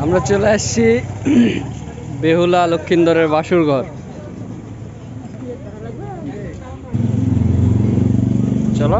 আমরা চলে আসছি বেহুলা লক্ষিন্দরের বাসুর ঘর। চলো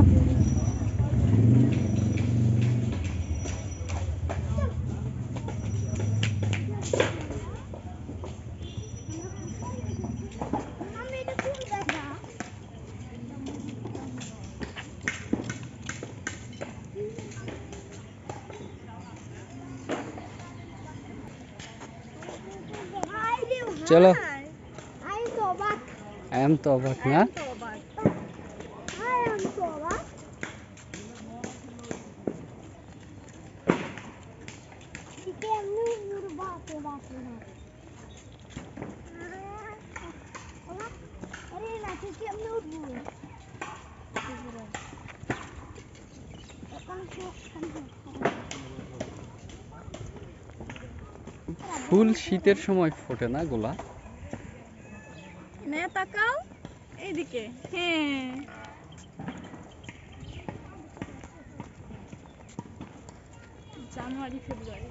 চলো। I am তো অবাক না। ফুল শীতের সময় ফোটে না গোলা। নে তাকাও এইদিকে। হ্যাঁ জানুয়ারি ফেব্রুয়ারি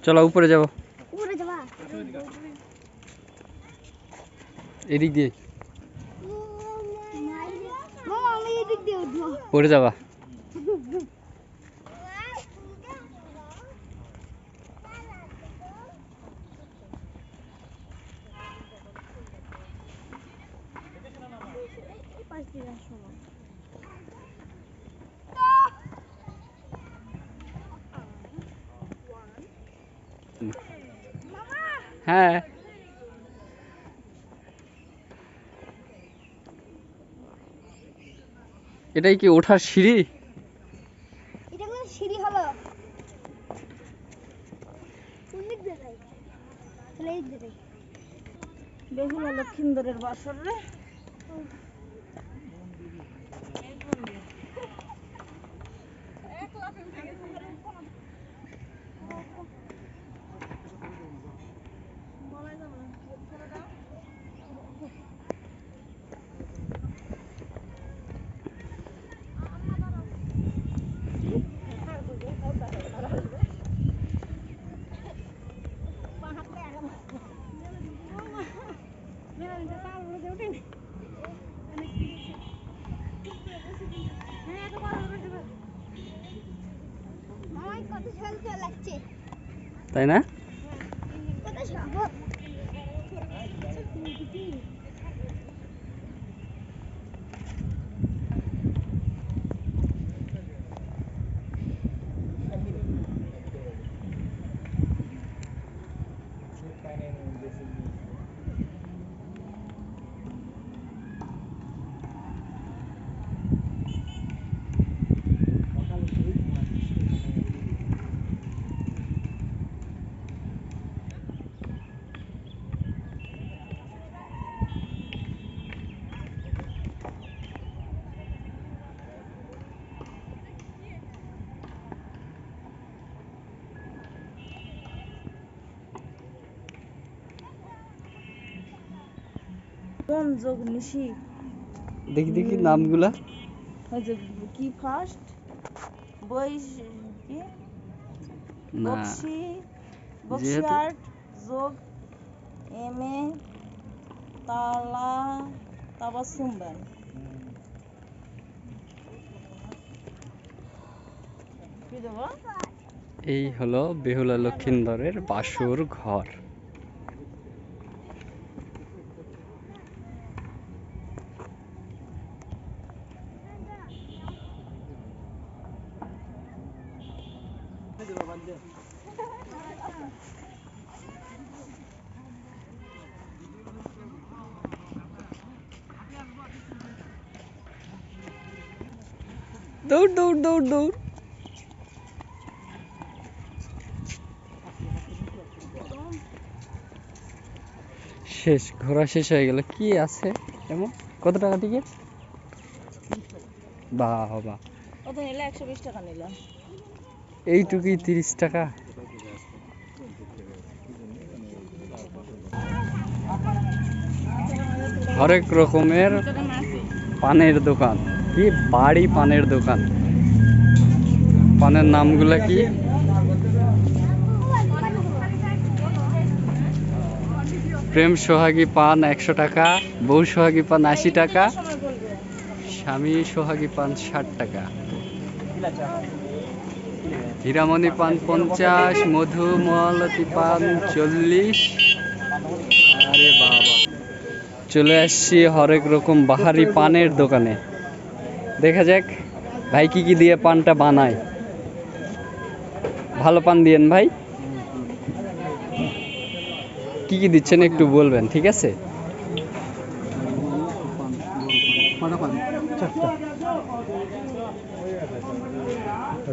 চলো উপরে যাবো। এদিক দিয়ে পড়ে যাবা। হ্যাঁ এটাই কি ওঠার সিঁড়ি? এটা কোন সিঁড়ি হলো? কোন দিক দিয়ে যাই? তাহলে এই দিকে যাই। বেহুলা লক্ষিন্দরের বাসর রে। কত সুন্দর লাগছে, তাই না? কত সুন্দর। কোন যোগ নিশি? দেখি দেখি নামগুলা। ওই যে কি ফার্স্ট বই কি না বক্সি যেহেতু বক্সিয়ার্ট যোগ এম এ তালা তাবাসুমবান। কি দেবো? এই হলো বেহুলা লক্ষিন্দরের বাসুর ঘর। দৌড় দৌড় দৌড় দৌড়। শেষ, ঘোরা শেষ হয়ে গেল। কি আছে এমন? কত টাকা টিকিট? বাবা, কত নিলে? 120 টাকা নিলাম। এইটুকুই 30 টাকা? হরেক রকমের পানের দোকান। কি বাড়ি পানের দোকান। পানের নামগুলা কি? প্রেম সোহাগী পান 100 টাকা, বউ সোহাগী পান 80 টাকা, স্বামী সোহাগী পান 60 টাকা, হীরামণি পান 50, মধুমালতী পান 40। আরে বাবা, চলে আসছি হরেক রকম বাহারি পানের দোকানে। দেখা যাক ভাই কি কি দিয়ে পানটা বানায়। ভালো পান দিয়েন ভাই। কি কি দিচ্ছেন একটু বলবেন, ঠিক আছে?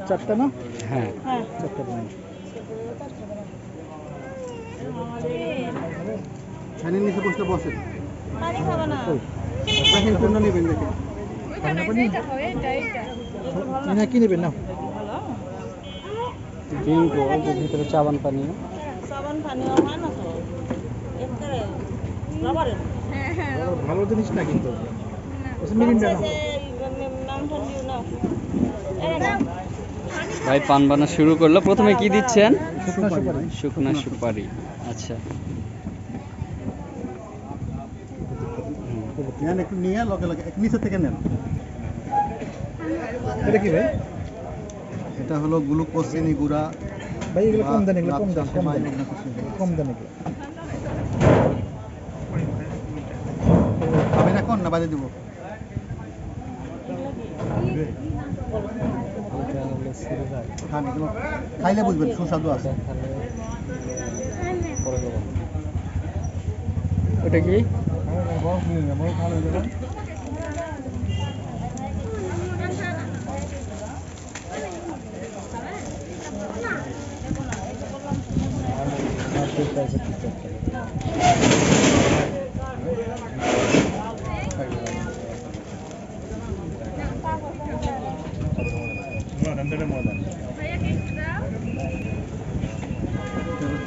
চারটা না? হ্যাঁ, হ্যাঁ। চারটা পান। ফ্যানের নিচে বসলে বসে। পানি খাবে না? দেখেন কোনটা নেবেন, দেখেন। না কি নেবেন না? ভালো। ড্রিঙ্ক ভিতরে চাবান পানি। সাবান পানিও হয় না তো। একবারে রাবারের। ভালো জিনিস না কিন্তু। মিরিন্ডা না। নাম ঠান্ডিও না। এই না। ভাই পান বানা শুরু করলো। প্রথমে কি দিচ্ছেন? শুকনা সুপারি। শুকনা সুপারি। আচ্ছা, নেন একটু নিয়ে লগে লগে নিচে থেকে নেন। এটা কি ভাই? এটা হলো গ্লুকোজ চিনি গুঁড়া। ভাই এগুলো কম দেন, এগুলো কম দেন, কম দেন এগুলো। খাবেন এখন না বাজে দিব? খান, এগুলো খাইলে বুঝবেন সুস্বাদু আছে। ওটা কি?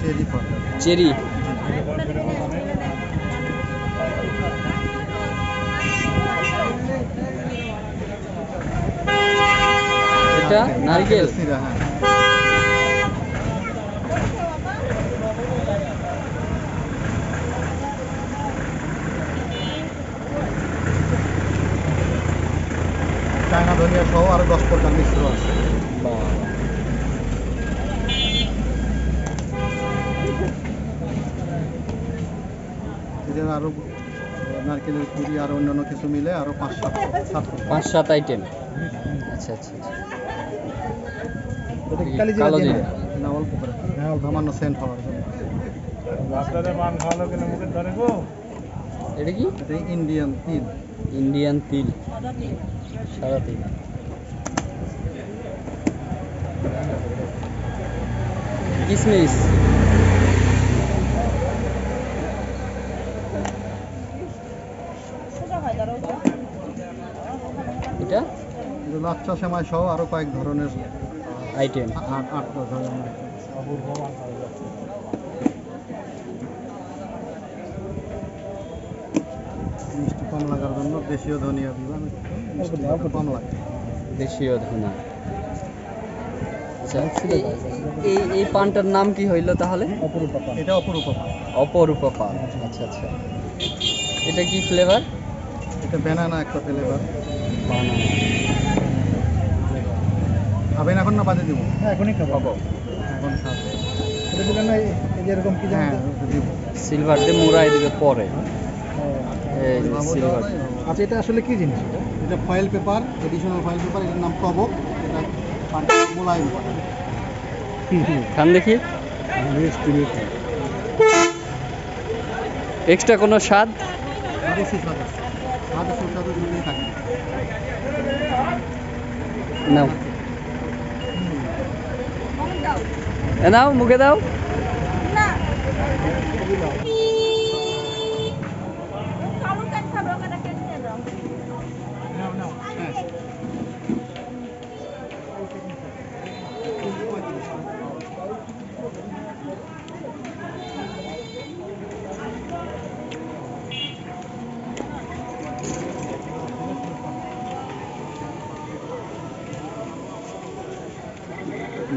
চেরি ফল। চেরি। এটা নারকেল। সিরা, হ্যাঁ। চায়না ধনিয়া সহ আরো 10 প্রকার মিশ্র আছে। এদের আরো নারকেলের কুড়ি আর অন্যান্য কিছু মিলে আরো 5-7 আইটেম। আচ্ছা আচ্ছা আচ্ছা। কালো জিরা না, অল্প করে, সামান্য সেন্ট হওয়ার জন্য। এটা কি? এটা ইন্ডিয়ান তিল। ইন্ডিয়ান তিল, সাদা তিল। কিসমিস। সোজা হয় দাঁড়াও তো। এটা লাচ্ছা সেমাই সহ আরো কয়েক ধরনের আইটেম। 8-10 ধরনের। মিষ্টি কম লাগার জন্য দেশীয় ধনিয়া দিবা, মিষ্টি কম লাগে। দেশীয় ধনা। আচ্ছা, এই পানটার নাম কি হইল তাহলে? অপরূপা পান। এটা অপরূপা পান। অপরূপা পান। আচ্ছা আচ্ছা। এটা কি ফ্লেভার? এটা ব্যানানা একটা ফ্লেভার। বানানা। খাবেন এখন না বাজে দিব? এখনই খাবো। এখন খাবো। এটা দিলেন না, এই যে এরকম কি হ্যাঁ দিব। সিলভার দিয়ে মুড়াই দিবে পরে। এই যে সিলভার। আচ্ছা, এটা আসলে কি জিনিস? এটা foil paper, additional foil paper. এটার নাম টবক। এটা মোলায়েম পান। খান দেখি। এক্সট্রা কোনো স্বাদ? অবশ্যই স্বাদ আছে। স্বাদ সুস্বাদু দুটোই থাকে। নাও এ নাও মুখে দাও। না কামড় কাট খাবে ওখানে কেটে দাও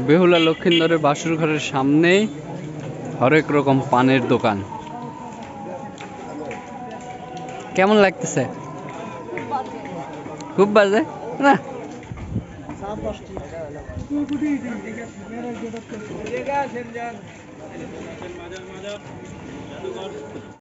বেহুলা লক্ষিন্দরের বাসুর ঘরের সামনেই হরেক রকম পানের দোকান। কেমন লাগতেছে? খুব বাজে না?